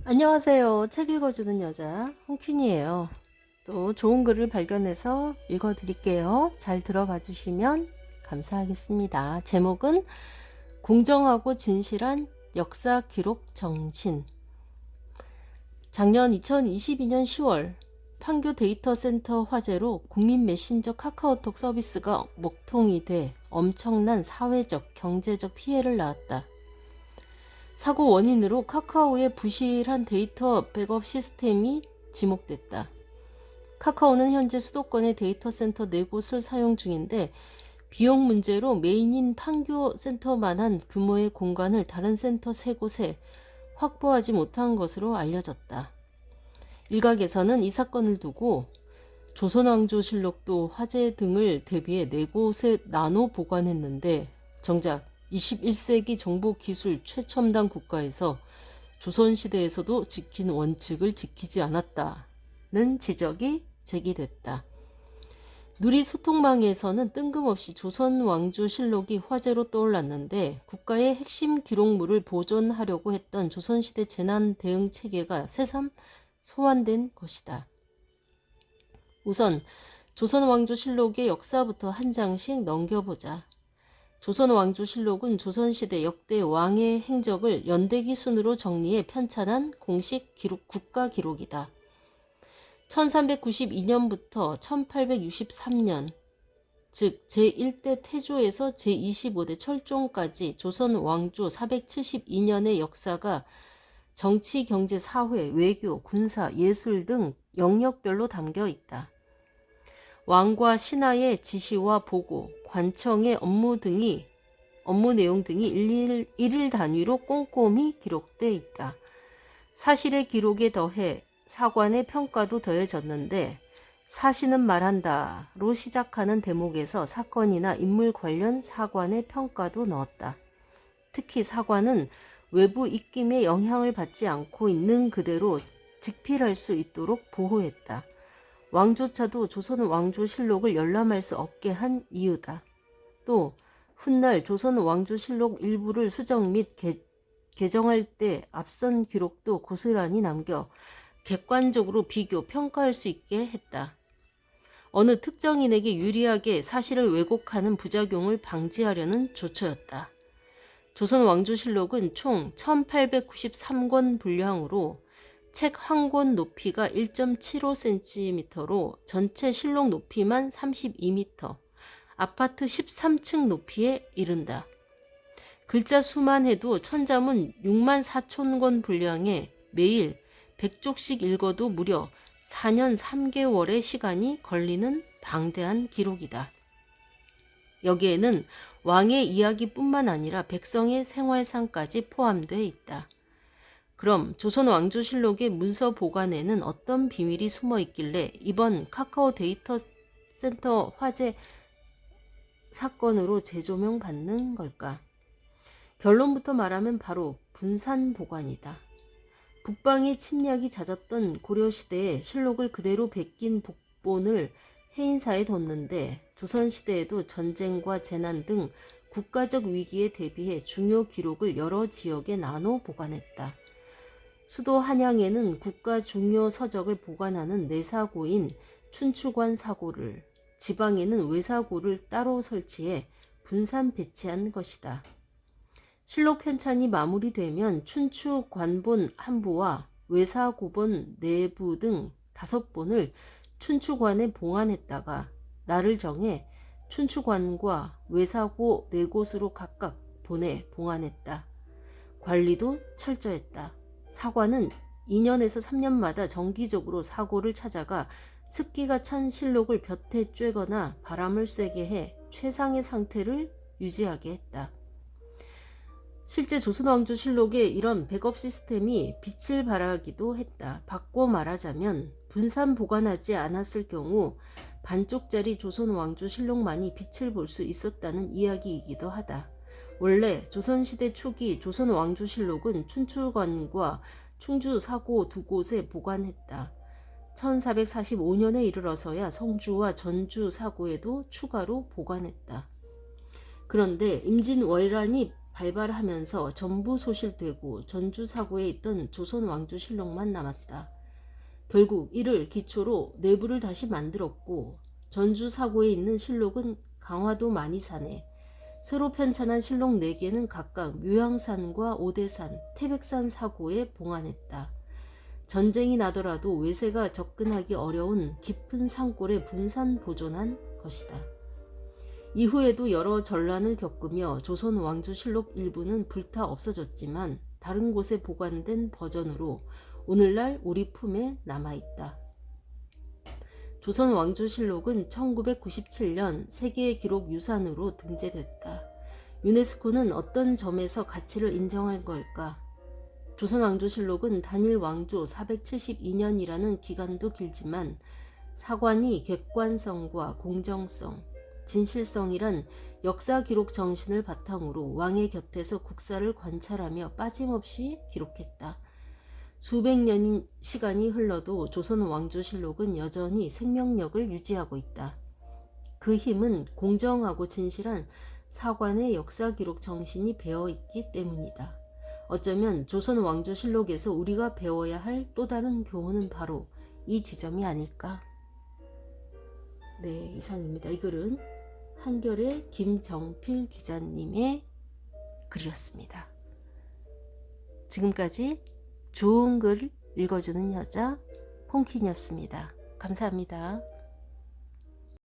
안녕하세요. 책 읽어주는 여자 홍퀸이에요. 또 좋은 글을 발견해서 읽어드릴게요. 잘 들어봐 주시면 감사하겠습니다. 제목은 공정하고 진실한 역사 기록 정신. 작년 2022년 10월 판교 데이터 센터 화재로 국민 메신저 카카오톡 서비스가 먹통이 돼 엄청난 사회적, 경제적 피해를 낳았다. 사고 원인으로 카카오의 부실한 데이터 백업 시스템이 지목됐다. 카카오는 현재 수도권의 데이터 센터 4곳을 사용 중인데 비용 문제로 메인인 판교 센터만한 규모의 공간을 다른 센터 3곳에 확보하지 못한 것으로 알려졌다. 일각에서는 이 사건을 두고 조선왕조실록도 화재 등을 대비해 4곳에 나눠 보관했는데 정작 21세기 정보기술 최첨단 국가에서 조선시대에서도 지킨 원칙을 지키지 않았다는 지적이 제기됐다. 누리 소통망에서는 뜬금없이 조선왕조실록이 화제로 떠올랐는데 국가의 핵심 기록물을 보존하려고 했던 조선시대 재난 대응 체계가 새삼 소환된 것이다. 우선 조선왕조실록의 역사부터 한 장씩 넘겨보자. 조선왕조실록은 조선시대 역대 왕의 행적을 연대기 순으로 정리해 편찬한 공식 기록, 국가 기록이다. 1392년부터 1863년, 즉 제1대 태조에서 제25대 철종까지 조선 왕조 472년의 역사가 정치, 경제, 사회, 외교, 군사, 예술 등 영역별로 담겨 있다. 왕과 신하의 지시와 보고, 관청의 업무 내용 등이 일일 단위로 꼼꼼히 기록돼 있다. 사실의 기록에 더해 사관의 평가도 더해졌는데 사신은 말한다로 시작하는 대목에서 사건이나 인물 관련 사관의 평가도 넣었다. 특히 사관은 외부 입김에 영향을 받지 않고 있는 그대로 직필할 수 있도록 보호했다. 왕조차도 조선 왕조실록을 열람할 수 없게 한 이유다. 또 훗날 조선 왕조실록 일부를 수정 및 개정할 때 앞선 기록도 고스란히 남겨 객관적으로 비교, 평가할 수 있게 했다. 어느 특정인에게 유리하게 사실을 왜곡하는 부작용을 방지하려는 조처였다. 조선 왕조실록은 총 1893권 분량으로 책 한 권 높이가 1.75cm로 전체 실록 높이만 32m, 아파트 13층 높이에 이른다. 글자 수만 해도 천자문 6만 4천 권 분량에 매일 100쪽씩 읽어도 무려 4년 3개월의 시간이 걸리는 방대한 기록이다. 여기에는 왕의 이야기뿐만 아니라 백성의 생활상까지 포함되어 있다. 그럼 조선 왕조실록의 문서 보관에는 어떤 비밀이 숨어 있길래 이번 카카오 데이터 센터 화재 사건으로 재조명받는 걸까? 결론부터 말하면 바로 분산 보관이다. 북방의 침략이 잦았던 고려시대에 실록을 그대로 베낀 복본을 해인사에 뒀는데 조선시대에도 전쟁과 재난 등 국가적 위기에 대비해 중요 기록을 여러 지역에 나눠 보관했다. 수도 한양에는 국가 중요 서적을 보관하는 내사고인 춘추관 사고를, 지방에는 외사고를 따로 설치해 분산 배치한 것이다. 실록 편찬이 마무리되면 춘추관본 한 부와 외사고본 4부 등 5본을 춘추관에 봉안했다가 날을 정해 춘추관과 외사고 4곳으로 각각 보내 봉안했다. 관리도 철저했다. 사관은 2년에서 3년마다 정기적으로 사고를 찾아가 습기가 찬 실록을 볕에 쬐거나 바람을 쐬게 해 최상의 상태를 유지하게 했다. 실제 조선왕조실록에 이런 백업 시스템이 빛을 발하기도 했다. 바꿔 말하자면 분산 보관하지 않았을 경우 반쪽짜리 조선왕조실록만이 빛을 볼 수 있었다는 이야기이기도 하다. 원래 조선시대 초기 조선왕조실록은 춘추관과 충주사고 2곳에 보관했다. 1445년에 이르러서야 성주와 전주사고에도 추가로 보관했다. 그런데 임진왜란이 발발하면서 전부 소실되고 전주사고에 있던 조선 왕조실록만 남았다. 결국 이를 기초로 내부를 다시 만들었고 전주사고에 있는 실록은 강화도 만이산에, 새로 편찬한 실록 4개는 각각 묘양산과 오대산, 태백산 사고에 봉안했다. 전쟁이 나더라도 외세가 접근하기 어려운 깊은 산골에 분산 보존한 것이다. 이후에도 여러 전란을 겪으며 조선 왕조실록 일부는 불타 없어졌지만 다른 곳에 보관된 버전으로 오늘날 우리 품에 남아있다. 조선 왕조실록은 1997년 세계의 기록 유산으로 등재됐다. 유네스코는 어떤 점에서 가치를 인정할 걸까? 조선 왕조실록은 단일 왕조 472년이라는 기간도 길지만 사관이 객관성과 공정성, 진실성이란 역사 기록 정신을 바탕으로 왕의 곁에서 국사를 관찰하며 빠짐없이 기록했다. 수백 년의 시간이 흘러도 조선 왕조실록은 여전히 생명력을 유지하고 있다. 그 힘은 공정하고 진실한 사관의 역사 기록 정신이 배어있기 때문이다. 어쩌면 조선 왕조실록에서 우리가 배워야 할 또 다른 교훈은 바로 이 지점이 아닐까. 네, 이상입니다. 이 글은 한겨레 김정필 기자님의 글이었습니다. 지금까지 좋은 글 읽어주는 여자 폰킨이었습니다. 감사합니다.